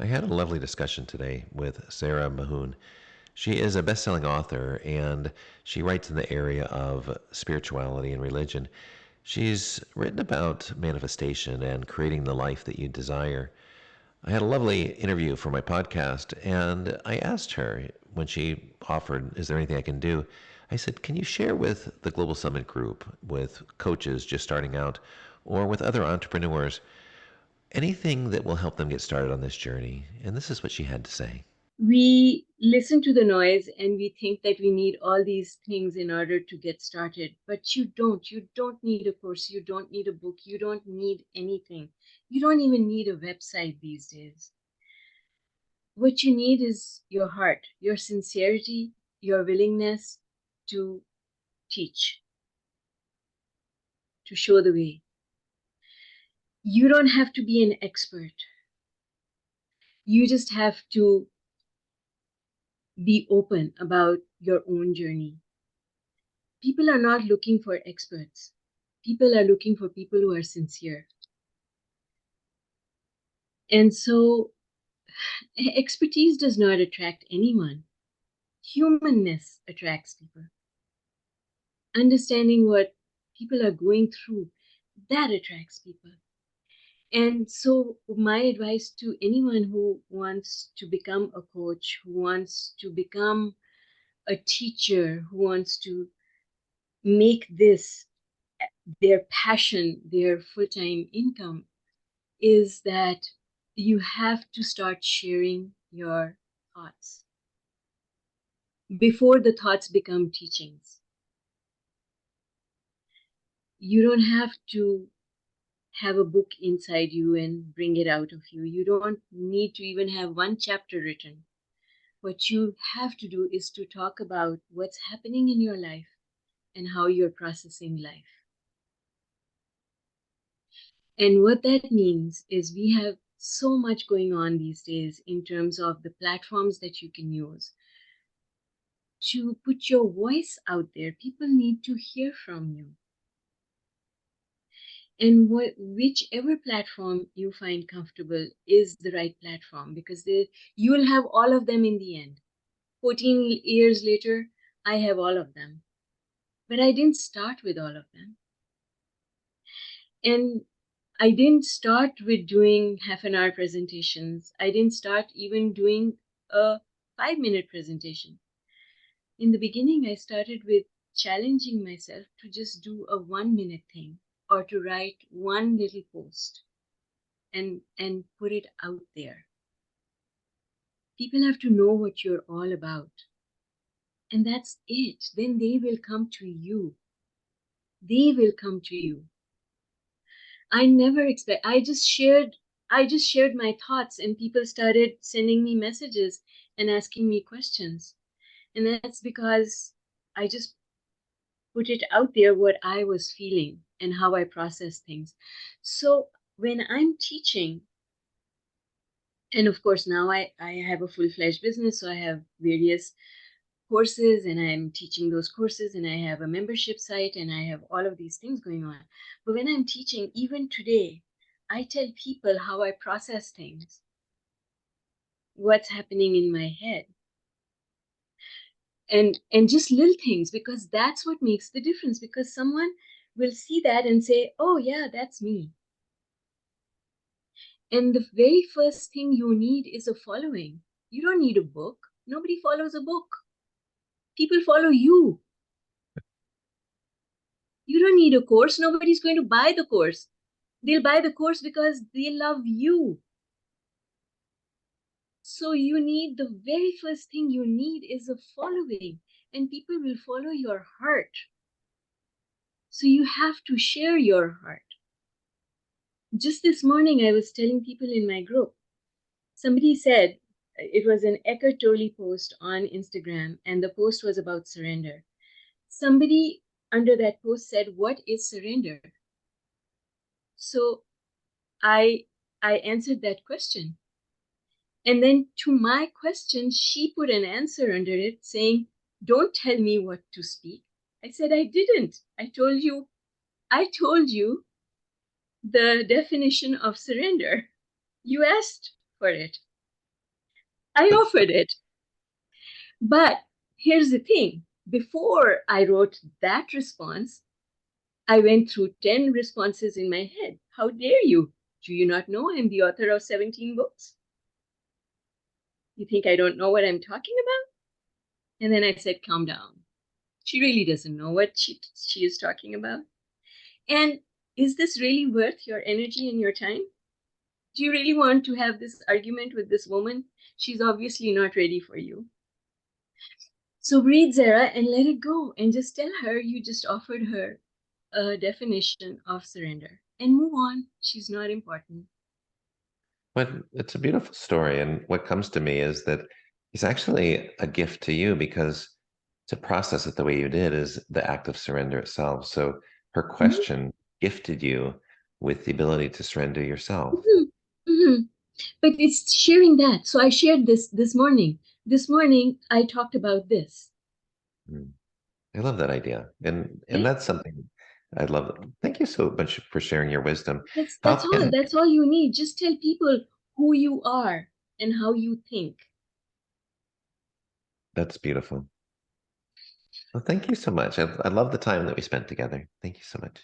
I had a lovely discussion today with Zehra Mahoon. She is a best-selling author and she writes in the area of spirituality and religion. She's written about manifestation and creating the life that you desire. I had a lovely interview for my podcast and I asked her when she offered, is there anything I can do? I said, can you share with the Global Summit group, with coaches just starting out, or with other entrepreneurs, anything that will help them get started on this journey? And this is what she had to say. We listen to the noise and we think that we need all these things in order to get started, but you don't. You don't need a course, you don't need a book, you don't need anything. You don't even need a website these days. What you need is your heart, your sincerity, your willingness to teach, to show the way. You don't have to be an expert. You just have to be open about your own journey. People are not looking for experts. People are looking for people who are sincere. And so expertise does not attract anyone. Humanness attracts people. Understanding what people are going through, that attracts people. And so my advice to anyone who wants to become a coach, who wants to become a teacher, who wants to make this their passion, their full-time income, is that you have to start sharing your thoughts before the thoughts become teachings. You don't have to have a book inside you and bring it out of you. You don't need to even have one chapter written. What you have to do is to talk about what's happening in your life and how you're processing life. And what that means is we have so much going on these days in terms of the platforms that you can use to put your voice out there. People need to hear from you. And whichever platform you find comfortable is the right platform, because you will have all of them in the end. 14 years later, I have all of them. But I didn't start with all of them. And I didn't start with doing half an hour presentations. I didn't start even doing a 5-minute presentation. In the beginning, I started with challenging myself to just do a 1-minute thing or to write one little post and put it out there. People have to know what you're all about. And that's it. Then they will come to you. They will come to you. I never expect, I just shared my thoughts and people started sending me messages and asking me questions. And that's because I just put it out there what I was feeling and how I process things. So when I'm teaching, and of course now I have a full-fledged business, so I have various courses and I'm teaching those courses and I have a membership site and I have all of these things going on. But when I'm teaching, even today, I tell people how I process things, what's happening in my head. And just little things, because that's what makes the difference, because someone will see that and say, oh yeah, that's me. And the very first thing you need is a following. You don't need a book. Nobody follows a book. People follow you. You don't need a course. Nobody's going to buy the course. They'll buy the course because they love you. So you need, the very first thing you need is a following, and people will follow your heart. So you have to share your heart. Just this morning, I was telling people in my group, somebody said, it was an Eckhart Tolle post on Instagram, and the post was about surrender. Somebody under that post said, what is surrender? So I answered that question. And then to my question, she put an answer under it saying, don't tell me what to speak. I said, I didn't. I told you the definition of surrender. You asked for it. I But offered it. But here's the thing, before I wrote that response, I went through 10 responses in my head. How dare you? Do you not know I'm the author of 17 books? You think I don't know what I'm talking about? And then I said, calm down. She really doesn't know what she is talking about. And is this really worth your energy and your time? Do you really want to have this argument with this woman? She's obviously not ready for you. So breathe, Zara, and let it go. And just tell her you just offered her a definition of surrender and move on. She's not important. it's a beautiful story. And what comes to me is that it's actually a gift to you because to process it the way you did is the act of surrender itself. So her Mhm, question gifted you with the ability to surrender yourself. mhm, mhm. But it's sharing that. So I shared this morning. This morning I talked about this. Mm. I love that idea. And Okay, that's something I love. Thank you so much for sharing your wisdom. How that's all. can That's all you need. Just tell people who you are and how you think. That's beautiful. Well, thank you so much. I love the time that we spent together. Thank you so much.